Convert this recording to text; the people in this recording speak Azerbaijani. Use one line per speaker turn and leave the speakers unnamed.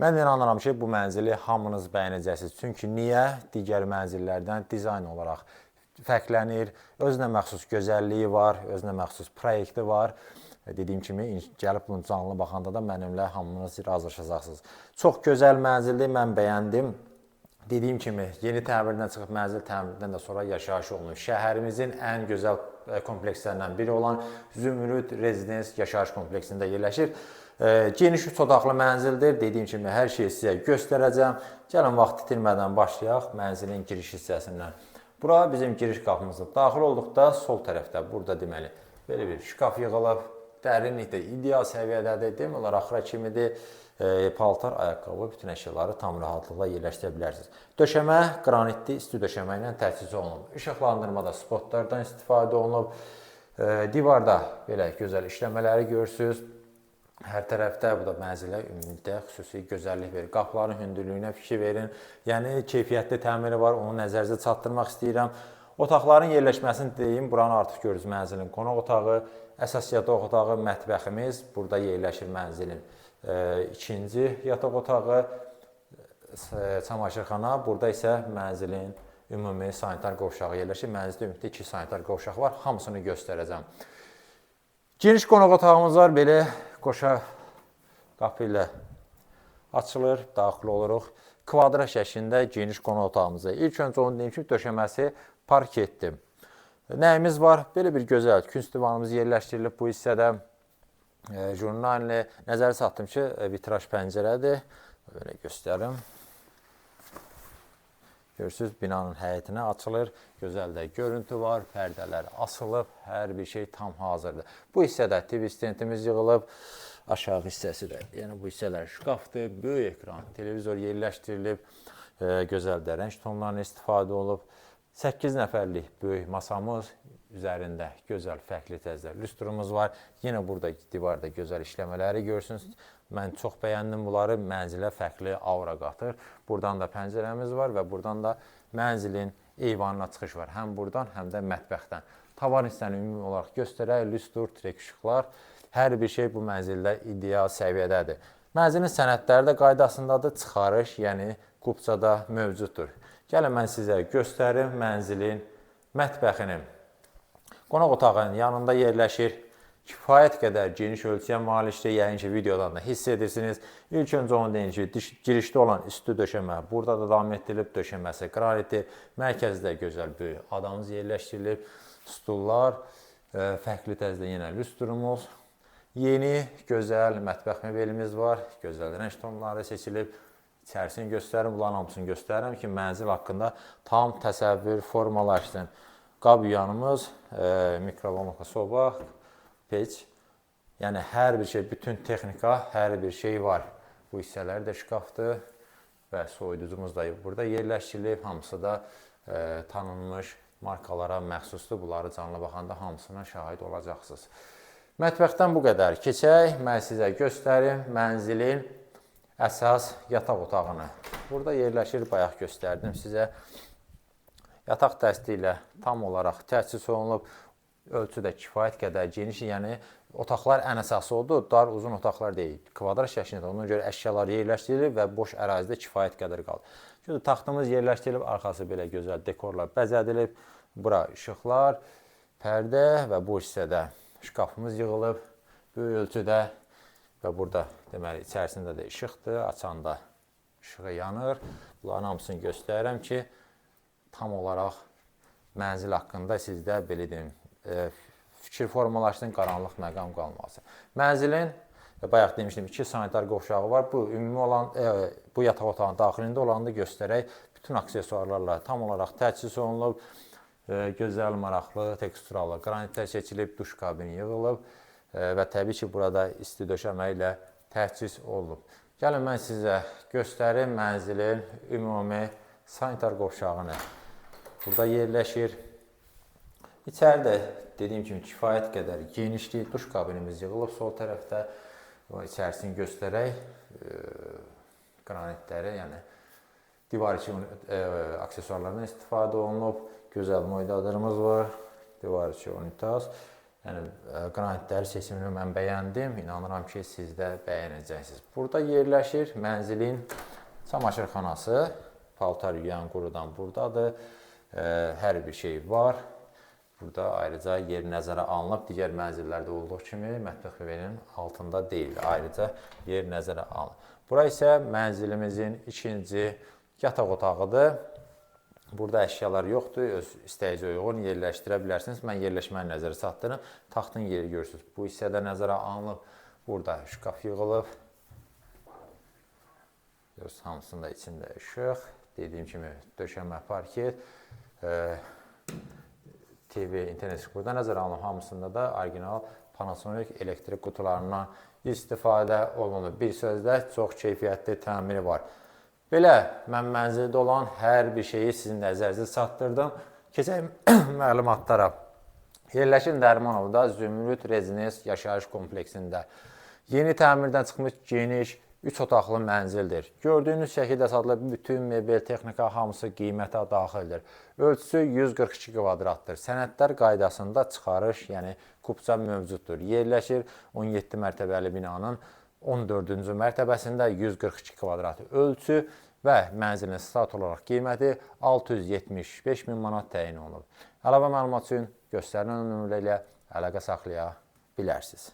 Mən inanıram ki, bu mənzili hamınız bəyənəcəksiniz. Çünki niyə? Digər mənzillərdən dizayn olaraq fərqlənir, özünə məxsus gözəlliyi var, özünə məxsus proyekti var. Dediyim kimi, gəlib bunu canlı baxanda da mənimlə hamınız razılaşacaqsınız. Çox gözəl mənzildir, mən bəyəndim. Dediyim kimi, yeni təmirdən çıxıb mənzil təmirindən də sonra yaşayış olunur. Şəhərimizin ən gözəl komplekslərindən biri olan Zümrüd Rezidens yaşayış kompleksində yerləşir. Geniş 3 otaqlı mənzildir. Dediyim kimi, hər şeyi sizə göstərəcəm. Gəlin, vaxt itirmədən başlayaq mənzilin giriş hissəsindən. Bura bizim giriş qapımızdır. Daxil olduqda sol tərəfdə, burada deməli, belə bir şkaf yığılıb. Dərinlikdə ideal səviyyədədir. Demək olar, axıra kimidir. Paltar, ayaqqabı, bütün əşyaları tam rahatlıqla yerləşdirə bilərsiniz. Döşəmə qranitli isti döşəmə ilə təchiz olunub. İşıqlandırmada spotlardan istifadə olunub. Divarda belə gözəl işləmələri görürsünüz. Hər tərəfdə, bu da mənzilə ümumilikdə xüsusi gözəllik verir. Qapıların hündürlüyünə fikir verin. Yəni, keyfiyyətli təmiri var, onu nəzərinizə çatdırmaq istəyirəm. Otaqların yerləşməsini deyim, buranı artıq görürüz mənzilin qonaq otağı, əsas yataq otağı, mətbəximiz, burada yerləşir mənzilin ikinci yataq otağı, çamaşırxana, burada isə mənzilin ümumi sanitar qovşağı yerləşir. Mənzildə ümumilikdə 2 sanitar qovşaq var, hamısını göstərəcəm. Geniş qonaq otağımız var, belə qoşa qapı ilə açılır, daxil oluruq. Kvadrat şəklində geniş qonaq otağımızda. İlk öncə onu deyim ki, döşəməsi parketdir. Nəyimiz var? Belə bir gözəl künc divanımız yerləşdirilib bu hissədə. Jurnalini nəzərə çatdım ki, vitraj pəncərədir. Belə göstərim. Görürsünüz, binanın həyətinə açılır. Gözəl də görüntü var, pərdələr asılıb, hər bir şey tam hazırdır. Bu hissədə TV stendimiz yığılıb, aşağı hissəsi də. Yəni, bu hissələr şkafdır, böyük ekran, televizor yerləşdirilib, gözəl də rəng tonlarına istifadə olub. 8 nəfərlik böyük masamız, üzərində gözəl fərqli tərzdə lüstrumuz var. Yenə burada divarda gözəl işləmələri görürsünüz. Mən çox bəyəndim bunları, mənzilə fərqli aura qatır. Buradan da pəncərəmiz var və buradan da mənzilin eyvanına çıxış var. Həm buradan, həm də mətbəxdən. Tavan hissəni ümumi olaraq göstərək, lüstr, trek işıqlar. Hər bir şey bu mənzildə ideal səviyyədədir. Mənzilin sənədləri də qaydasındadır, çıxarış, yəni qubçada mövcuddur. Gəlin, mən sizə göstərim mənzilin mətbəxini. Qonaq otağının yanında yerləşir. Kifayət qədər geniş ölçüyə malikdir. Yəqin ki, videodan da hiss edirsiniz. İlk öncə onu deyim ki, girişdə olan üstü döşəmə, burada da davam etdirilib döşəməsi qranitdir. Mərkəzdə gözəl böyük adamımız yerləşdirilib. Stullar, fərqli tərzdə yenə lüstrumuz. Yeni, gözəl mətbəx mebelimiz var. Gözəl rəng tonları seçilib. İçərisini göstərim, bunların hamısını göstərirəm ki, mənzil haqqında tam təsəvvür formalaşsın. Qab yuyanımız, mikrovolnovka soba, peç. Yəni, hər bir şey, bütün texnika, hər bir şey var. Bu hissələri də şkafdır və soyuducumuz da burada yerləşdirilib. Hamısı da tanınmış markalara məxsusdur. Bunları canlı baxanda hamısına şahid olacaqsınız. Mətbəxdən bu qədər. Keçək, mən sizə göstərim mənzilin əsas yataq otağını. Burada yerləşir, bayaq göstərdim sizə. Yataq dəsti ilə tam olaraq təchiz olunub. Ölçü də kifayət qədər geniş, yəni otaqlar ən əsası oldu. Dar, uzun otaqlar deyil. Kvadrat şəklində, ona görə əşyalar yerləşdirilib və boş ərazidə kifayət qədər qalır. Çünki taxtımız yerləşdirilib, arxası belə gözəl dekorlar bəzədilib. Bura işıqlar, pərdə və bu hissədə şkafımız yığılıb. Böyük ölçüdə. Və burada deməli içərisində də işıqdır, açanda işığı yanır. Bunların hamısını göstərirəm ki, tam olaraq mənzil haqqında sizdə belə deyim, fikir formalaşsın, qaranlıq məqam qalmasın. Mənzilin, bayaq demişdim, 2 sanitar qovşağı var. Bu ümumi olan, bu yataq otağının daxilində olanı da göstərək. Bütün aksesuarlarla tam olaraq təchiz olunub. Gözəl, maraqlı, teksturalı qranitlər seçilib, duş kabini yığılıb. Və təbii ki, burada isti döşəmə ilə təchiz olunub. Gəlin, mən sizə göstərim mənzilin ümumi sanitar qovşağını. Burada yerləşir. İçəridə dediyim kimi kifayət qədər genişlik, duş kabinimiz yığılıb sol tərəfdə. İçərisini göstərək. Qranitləri, yəni divar içi aksesuarlarından istifadə olunub. Gözəl moydadırımız var. Divar içi unitaz. Yəni, qranitlər seçimini mən bəyəndim. İnanıram ki, siz də bəyənəcəksiniz. Burada yerləşir mənzilin çamaşırxanası. Paltar yuyan, qurudan buradadır. Hər bir şey var. Burada ayrıca yer nəzərə alınıb. Digər mənzillərdə olduğu kimi mətbəx evinin altında deyil. Ayrıca yer nəzərə alınıb. Bura isə mənzilimizin ikinci yataq otağıdır. Burada əşyalar yoxdur, öz istəyicə uyğun yerləşdirə bilərsiniz. Mən yerləşməni nəzərə çatdırım. Taxtın yeri görürsünüz. Bu hissədə nəzərə alınıb. Burada şkaf yığılıb. Görürsünüz, hamısında içində işıq. Dediyim kimi döşəmə, parket, TV, internet burada nəzərə alınıb. Hamısında da orijinal Panasonic elektrik qutularından istifadə olunur. Bir sözlə çox keyfiyyətli təmiri var. Belə, mən mənzildə olan hər bir şeyi sizin nəzərinizə çatdırdım. Keçək məlumatlara. Yerləşin Dərmanovda Zümrüd Rezidens yaşayış kompleksində. Yeni təmirdən çıxmış geniş 3 otaqlı mənzildir. Gördüyünüz şəkildə satılıb bütün mebel, texnika hamısı qiymətə daxildir. Ölçüsü 142 kvadratdır. Sənədlər qaydasında çıxarış, yəni kupça mövcuddur. Yerləşir 17 mərtəbəli binanın 14-cü mərtəbəsində 142 kvadrat ölçü və mənzilin stat olaraq qiyməti 675 min manat təyin olunub. Əlavə məlumat üçün göstərilən nömrə ilə əlaqə saxlaya bilərsiniz.